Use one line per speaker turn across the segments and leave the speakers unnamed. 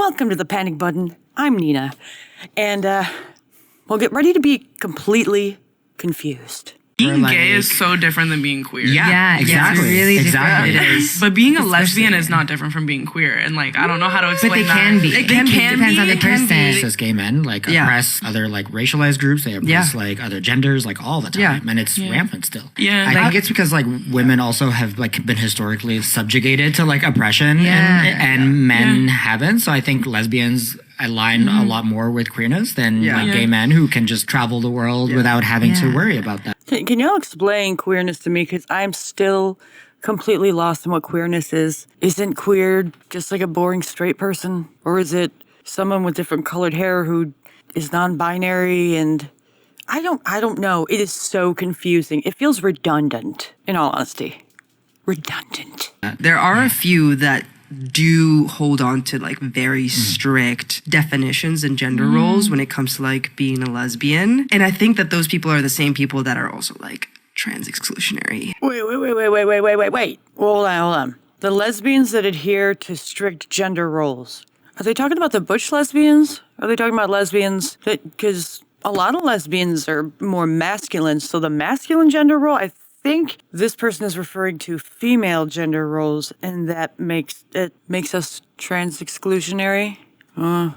Welcome to the Panic Button. I'm Nina. And, well, get ready to be completely confused.
Being gay is so different than being queer.
Yeah, exactly. It's really different.
It is. But being a lesbian is not different from being queer. And, like, I don't know how to explain that.
But they can be.
It can be.
Depends on the person.
As gay men, like, oppress other, like, racialized groups. They oppress, like, other genders, like, all the time. And it's rampant still.
Yeah.
I think it's because, like, women also have, like, been historically subjugated to, like, oppression. And men haven't. So I think lesbians align a lot more with queerness than like gay men who can just travel the world without having to worry about that.
Can y'all explain queerness to me? Because I'm still completely lost in what queerness is. Isn't queer just like a boring straight person? Or is it someone with different colored hair who is non-binary? And I don't know. It is so confusing. It feels redundant, in all honesty. Redundant.
There are a few that do hold on to like very strict definitions and gender roles when it comes to like being a lesbian. And I think that those people are the same people that are also like trans exclusionary.
Wait. Hold on. The lesbians that adhere to strict gender roles, are they talking about the butch lesbians? Are they talking about lesbians that, because a lot of lesbians are more masculine, so the masculine gender role, I think this person is referring to female gender roles, and that makes us trans exclusionary. I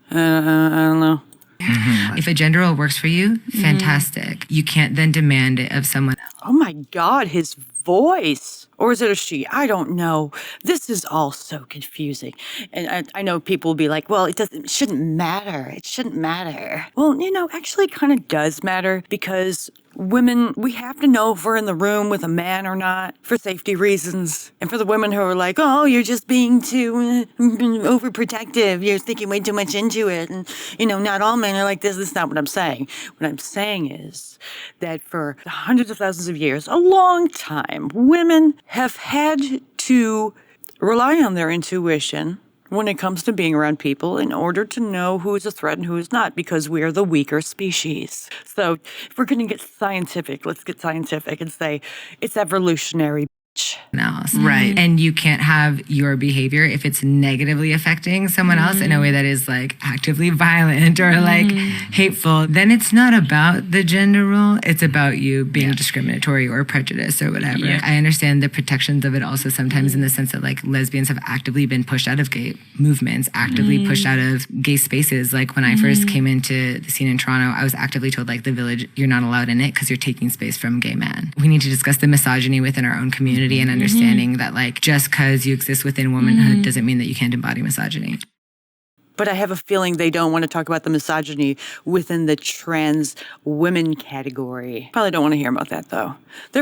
don't know.
If a gender role works for you, fantastic. You can't then demand it of someone else.
Oh my God, his voice. Or is it a she? I don't know. This is all so confusing. And I know people will be like, well, it shouldn't matter. It shouldn't matter. Well, actually it kind of does matter, because women, we have to know if we're in the room with a man or not for safety reasons. And for the women who are like, oh, you're just being too overprotective. You're thinking way too much into it. And, not all men are like this. That's not what I'm saying. What I'm saying is that for hundreds of thousands of years, a long time, women have had to rely on their intuition when it comes to being around people in order to know who is a threat and who is not, because we are the weaker species. So if we're going to get scientific, let's get scientific and say it's evolutionary.
Else.
Right.
And you can't have your behavior, if it's negatively affecting someone else in a way that is like actively violent or like hateful, then it's not about the gender role. It's about you being discriminatory or prejudiced or whatever. Yeah. I understand the protections of it also sometimes in the sense that like lesbians have actively been pushed out of gay movements, actively pushed out of gay spaces. Like when I first came into the scene in Toronto, I was actively told like the Village, you're not allowed in it because you're taking space from gay men. We need to discuss the misogyny within our own community and understanding that like just because you exist within womanhood doesn't mean that you can't embody misogyny.
But I have a feeling they don't want to talk about the misogyny within the trans women category. Probably don't want to hear about that though. They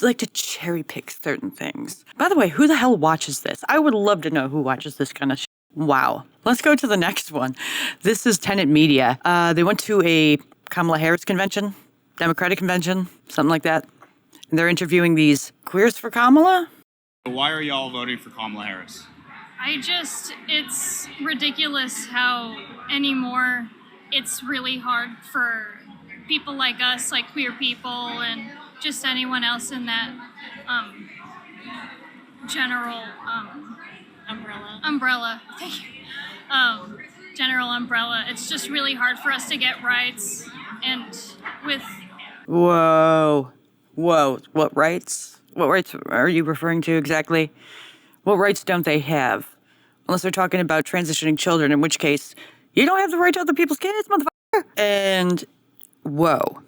like to cherry pick certain things. By the way, who the hell watches this? I would love to know who watches this kind of shit. Wow. Let's go to the next one. This is Tenet Media. They went to a Kamala Harris convention, Democratic convention, something like that. And they're interviewing these queers for Kamala?
Why are y'all voting for Kamala Harris?
It's ridiculous how anymore it's really hard for people like us, like queer people, and just anyone else in that general umbrella. Thank you. General umbrella. It's just really hard for us to get rights, and with...
Whoa. What rights? What rights are you referring to exactly? What rights don't they have? Unless they're talking about transitioning children, in which case, you don't have the right to other people's kids, motherfucker. And whoa.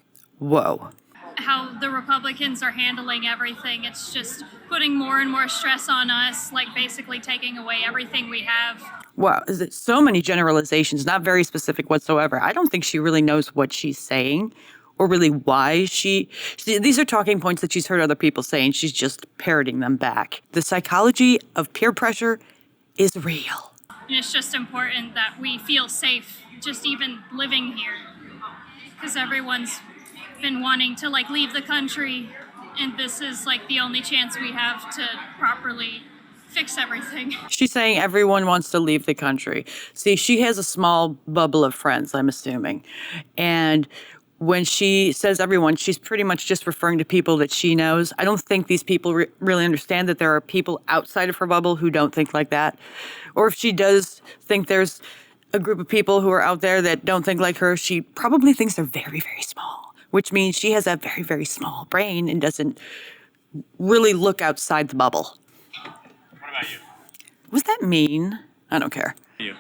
How the Republicans are handling everything, it's just putting more and more stress on us, like basically taking away everything we have.
Wow, is it so many generalizations, not very specific whatsoever. I don't think she really knows what she's saying. Or really why these are talking points that she's heard other people say, and she's just parroting them back. The psychology of peer pressure is real.
And it's just important that we feel safe just even living here, because everyone's been wanting to like leave the country, and this is like the only chance we have to properly fix everything.
She's saying everyone wants to leave the country. See, she has a small bubble of friends, I'm assuming. And when she says everyone, she's pretty much just referring to people that she knows. I don't think these people really understand that there are people outside of her bubble who don't think like that. Or if she does think there's a group of people who are out there that don't think like her, she probably thinks they're very, very small, which means she has a very, very small brain and doesn't really look outside the bubble.
What about you?
Was that mean? I don't care.
You.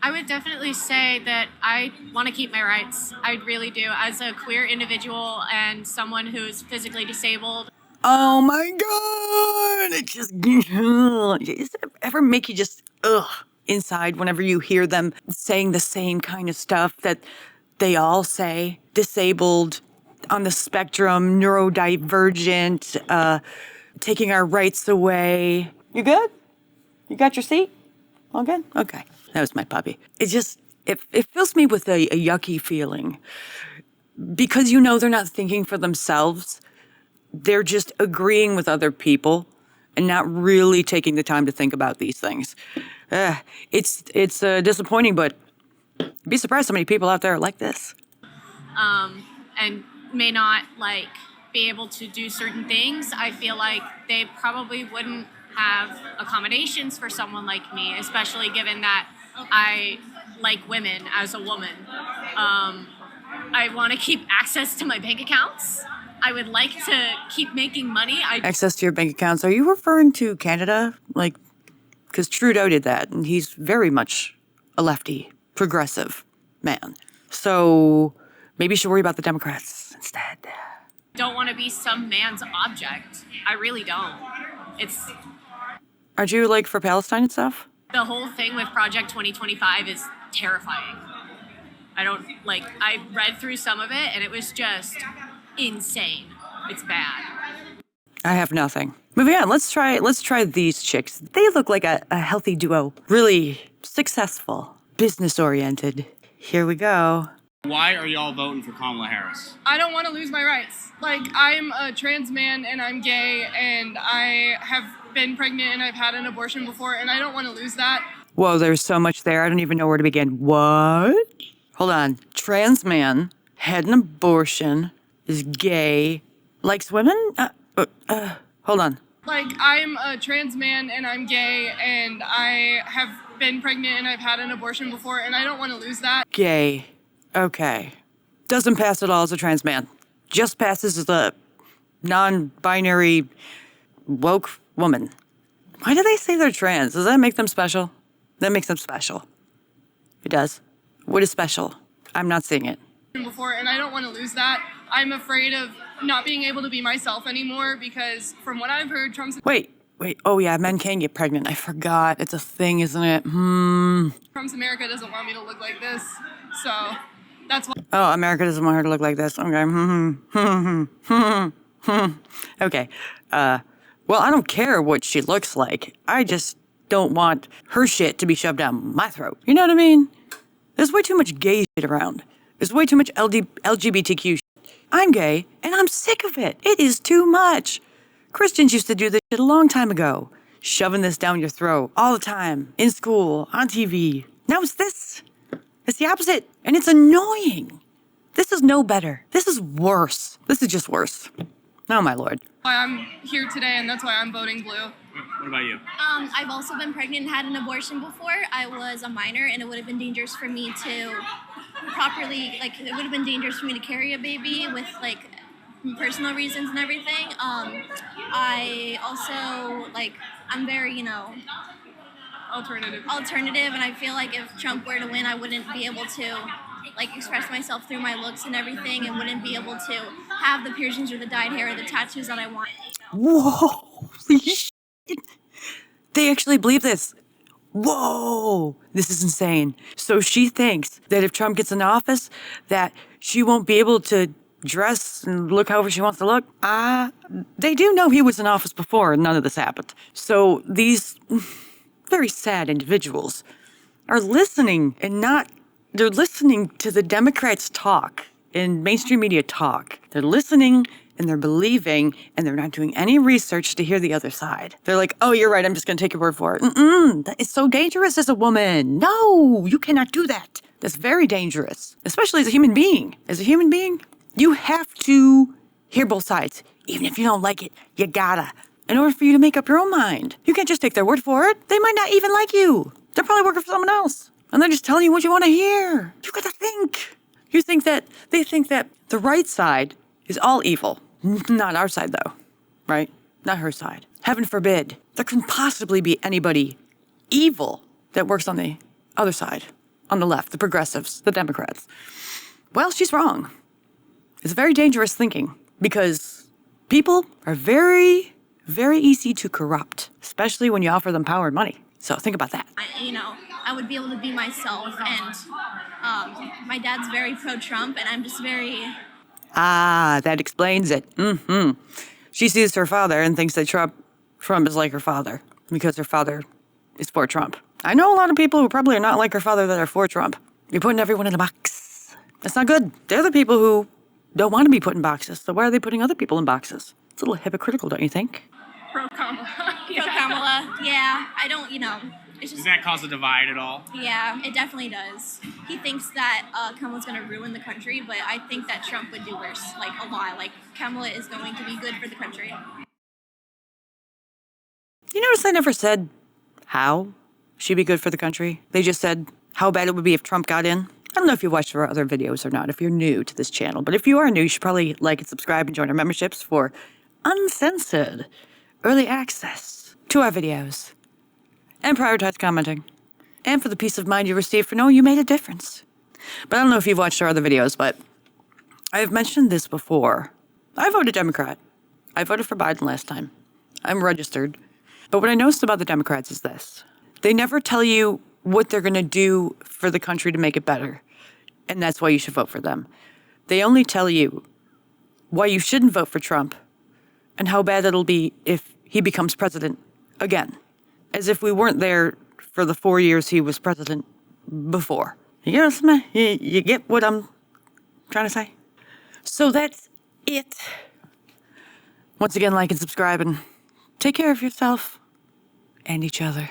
I would definitely say that I want to keep my rights. I really do. As a queer individual and someone who's physically disabled.
Oh my God! It just does it ever make you just inside whenever you hear them saying the same kind of stuff that they all say? Disabled, on the spectrum, neurodivergent, taking our rights away. You good? You got your seat? All good? Okay. That was my puppy. It fills me with a yucky feeling because they're not thinking for themselves. They're just agreeing with other people and not really taking the time to think about these things. It's disappointing, but you'd be surprised how many people out there are like this.
And may not be able to do certain things. I feel like they probably wouldn't have accommodations for someone like me, especially given that I like women as a woman. I want to keep access to my bank accounts. I would like to keep making money.
Access to your bank accounts. Are you referring to Canada? Because Trudeau did that, and he's very much a lefty, progressive man. So maybe you should worry about the Democrats instead.
Don't want to be some man's object. I really don't.
Aren't you for Palestine and stuff?
The whole thing with Project 2025 is terrifying. I read through some of it and it was just insane. It's bad.
I have nothing. Moving on, let's try these chicks. They look like a healthy duo. Really successful, business-oriented. Here we go.
Why are y'all voting for Kamala Harris?
I don't want to lose my rights. I'm a trans man and I'm gay and I have been pregnant and I've had an abortion before and I don't want to lose that.
Whoa, there's so much there. I don't even know where to begin. What? Hold on. Trans man, had an abortion, is gay, likes women? Hold on.
I'm a trans man and I'm gay and I have been pregnant and I've had an abortion before and I don't want to lose that.
Gay. Okay. Doesn't pass at all as a trans man. Just passes as a non-binary woke woman. Why do they say they're trans? Does that make them special? That makes them special. It does. What is special? I'm not seeing it.
Before, and I don't want to lose that. I'm afraid of not being able to be myself anymore because from what I've heard,
Wait. Oh yeah, men can get pregnant. I forgot. It's a thing, isn't it?
Trump's America doesn't want me to look like this. So that's why.
Oh, America doesn't want her to look like this. Okay. Okay. Well, I don't care what she looks like. I just don't want her shit to be shoved down my throat. You know what I mean? There's way too much gay shit around. There's way too much LGBTQ shit. I'm gay, and I'm sick of it. It is too much. Christians used to do this shit a long time ago. Shoving this down your throat all the time. In school, on TV. Now it's this. It's the opposite. And it's annoying. This is no better. This is worse. This is just worse. Oh, my Lord.
Why I'm here today, and that's why I'm voting blue.
What about you?
I've also been pregnant and had an abortion before. I was a minor, and it would have been dangerous for me to properly, it would have been dangerous for me to carry a baby with, personal reasons and everything. I also, I'm very,
Alternative.
alternative, and I feel like if Trump were to win, I wouldn't be able to express myself through my looks and everything, and wouldn't be able to have the piercings or the dyed hair or the tattoos that I want.
Whoa. Holy shit. They actually believe this. Whoa. This is insane. So she thinks that if Trump gets in office, that she won't be able to dress and look however she wants to look. They do know he was in office before and none of this happened. So these very sad individuals are listening they're listening to the Democrats talk and mainstream media talk. They're listening and they're believing and they're not doing any research to hear the other side. They're like, oh, you're right. I'm just going to take your word for it. That is so dangerous as a woman. No, you cannot do that. That's very dangerous, especially as a human being. As a human being, you have to hear both sides. Even if you don't like it, you gotta. In order for you to make up your own mind. You can't just take their word for it. They might not even like you. They're probably working for someone else. And they're just telling you what you want to hear. You gotta think. They think that the right side is all evil. Not our side, though, right? Not her side. Heaven forbid. There couldn't possibly be anybody evil that works on the other side, on the left, the progressives, the Democrats. Well, she's wrong. It's very dangerous thinking because people are very, very easy to corrupt, especially when you offer them power and money. So think about that.
I would be able to be myself, and my dad's very pro-Trump, and I'm just very...
Ah, that explains it. She sees her father and thinks that Trump is like her father because her father is for Trump. I know a lot of people who probably are not like her father that are for Trump. You're putting everyone in a box. That's not good. They're the people who don't want to be put in boxes, so why are they putting other people in boxes? It's a little hypocritical, don't you think?
Pro-Kamala.
Pro-Kamala, yeah. I don't, it's
Does
just...
that cause a divide at all?
Yeah, it definitely does. He thinks that Kamala's going to ruin the country, but I think that Trump would do worse, like a lot. Like, Kamala is going to be good for the country.
You notice they never said how she'd be good for the country? They just said how bad it would be if Trump got in. I don't know if you watched our other videos or not, if you're new to this channel, but if you are new, you should probably like and subscribe and join our memberships for uncensored early access to our videos and prioritized commenting and for the peace of mind you receive for knowing you made a difference. But I don't know if you've watched our other videos, but I've mentioned this before. I voted Democrat. I voted for Biden last time. I'm registered. But what I noticed about the Democrats is this. They never tell you what they're going to do for the country to make it better. And that's why you should vote for them. They only tell you why you shouldn't vote for Trump and how bad it'll be if he becomes president again. As if we weren't there for the 4 years he was president before. You get what I'm trying to say? So that's it. Once again, like and subscribe and take care of yourself and each other.